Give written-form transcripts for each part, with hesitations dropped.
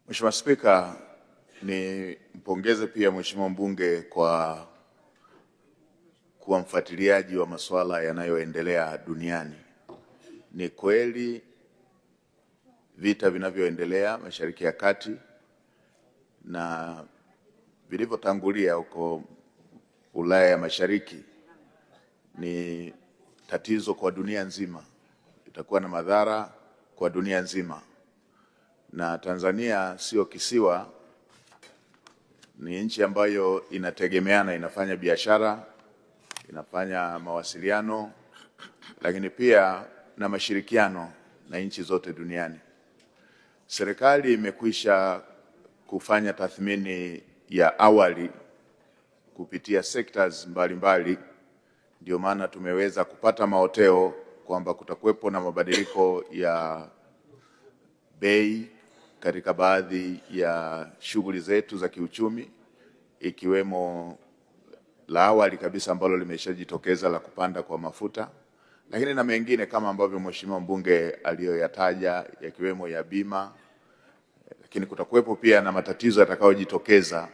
Mheshimiwa Spika, nimpongeze pia Mheshimiwa mbunge kwa kuwa mfuatiliaji wa masuala yanayoendelea duniani. Ni kweli vita vinavyoendelea Mashariki ya Kati na vilivyotangulia huko Ulaya ya Mashariki ni tatizo kwa dunia nzima, itakuwa na madhara kwa dunia nzima. Na Tanzania sio kisiwa, ni nchi ambayo inategemeana, inafanya biashara, inafanya mawasiliano, lakini pia na mashirikiano na nchi zote duniani. Serikali imekwisha kufanya tathmini ya awali kupitia sectors mbalimbali, ndio maana tumeweza kupata maoteo kwamba kutakuwepo na mabadiliko ya bei katika baadhi ya shughuli zetu za kiuchumi, ikiwemo la awali kabisa ambalo limeshajitokeza la kupanda kwa mafuta, lakini na mengine kama ambavyo Mheshimiwa mbunge aliyoyataja yakiwemo ya bima. Lakini kutakuwepo pia na matatizo yatakayojitokeza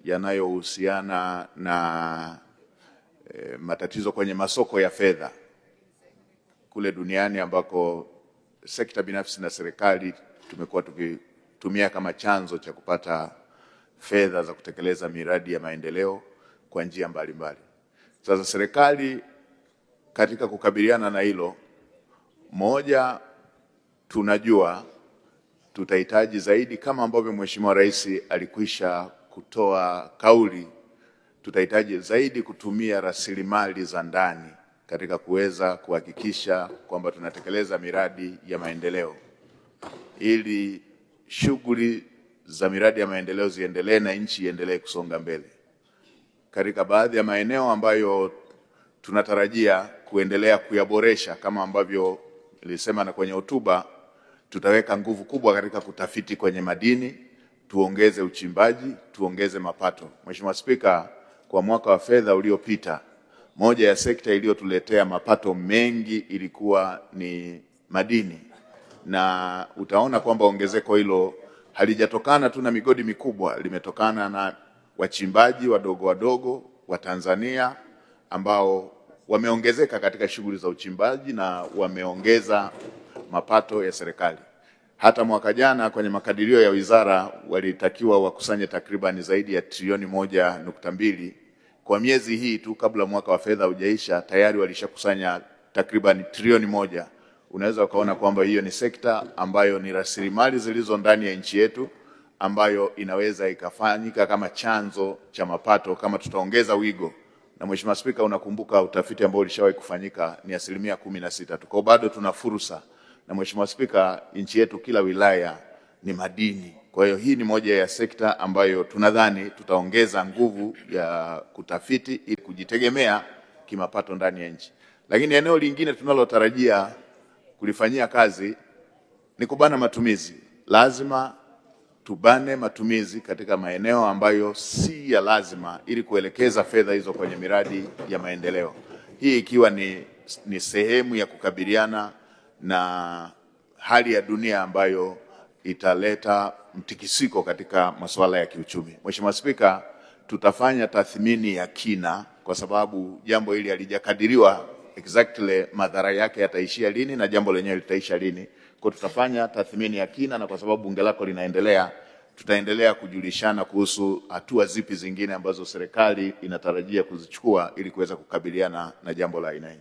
yanayohusiana na matatizo kwenye masoko ya fedha kule duniani, ambako sekta binafsi na serikali tumekuwa tukitumia kama chanzo cha kupata fedha za kutekeleza miradi ya maendeleo kwa njia mbalimbali. Sasa serikali katika kukabiliana na hilo, moja, tunajua tutahitaji zaidi, kama ambavyo Mheshimiwa Rais alikwisha kutoa kauli, tutahitaji zaidi kutumia rasilimali za ndani katika kuweza kuhakikisha kwamba tunatekeleza miradi ya maendeleo, ili shughuli za miradi ya maendeleo ziendelee na nchi iendelee kusonga mbele. Katika baadhi ya maeneo ambayo tunatarajia kuendelea kuyaboresha, kama ambavyo nilisema na kwenye hotuba, tutaweka nguvu kubwa katika kutafiti kwenye madini, tuongeze uchimbaji, tuongeze mapato. Mheshimiwa Spika, kwa mwaka wa fedha uliopita, moja ya sekta iliyotuletea mapato mengi ilikuwa ni madini, na utaona kwamba ongezeko hilo halijatokana tu na migodi mikubwa, limetokana na wachimbaji wadogo wadogo wa Tanzania ambao wameongezeka katika shughuli za uchimbaji na wameongeza mapato ya serikali. Hata mwaka jana kwenye makadirio ya wizara walitakiwa wakusanye takribani zaidi ya trilioni 1.2. Kwa miezi hii tu kabla mwaka wa fedha hujaisha tayari walishakusanya takribani trilioni 1. Unaweza ukaona kwamba hiyo ni sekta ambayo ni rasilimali zilizo ndani ya nchi yetu ambayo inaweza ikafanyika kama chanzo cha mapato kama tutaongeza wigo. Na Mheshimiwa Spika, unakumbuka utafiti ambao ulishawahi kufanyika ni 16% tu. Kwa bado tuna fursa. Na Mheshimiwa Spika, nchi yetu kila wilaya ni madini. Kwa hiyo hii ni moja ya sekta ambayo tunadhani tutaongeza nguvu ya kutafiti ili kujitegemea kimapato ndani ya nchi. Lakini eneo lingine tunalotarajia kulifanyia kazi ni kubana matumizi. Lazima tubane matumizi katika maeneo ambayo si ya lazima ili kuelekeza fedha hizo kwenye miradi ya maendeleo. Hii ikiwa ni sehemu ya kukabiliana na hali ya dunia ambayo italeta mtikisiko katika masuala ya kiuchumi. Mheshimiwa Spika, tutafanya tathmini ya kina kwa sababu jambo hili halijakadiriwa exactly madhara yake yataishia lini na jambo lenyewe litaisha lini. Kwa tutafanya tathmini ya kina, na kwa sababu bunge lako linaendelea, tutaendelea kujulishana kuhusu hatua zipi zingine ambazo serikali inatarajia kuzichukua ili kuweza kukabiliana na jambo la aina hii.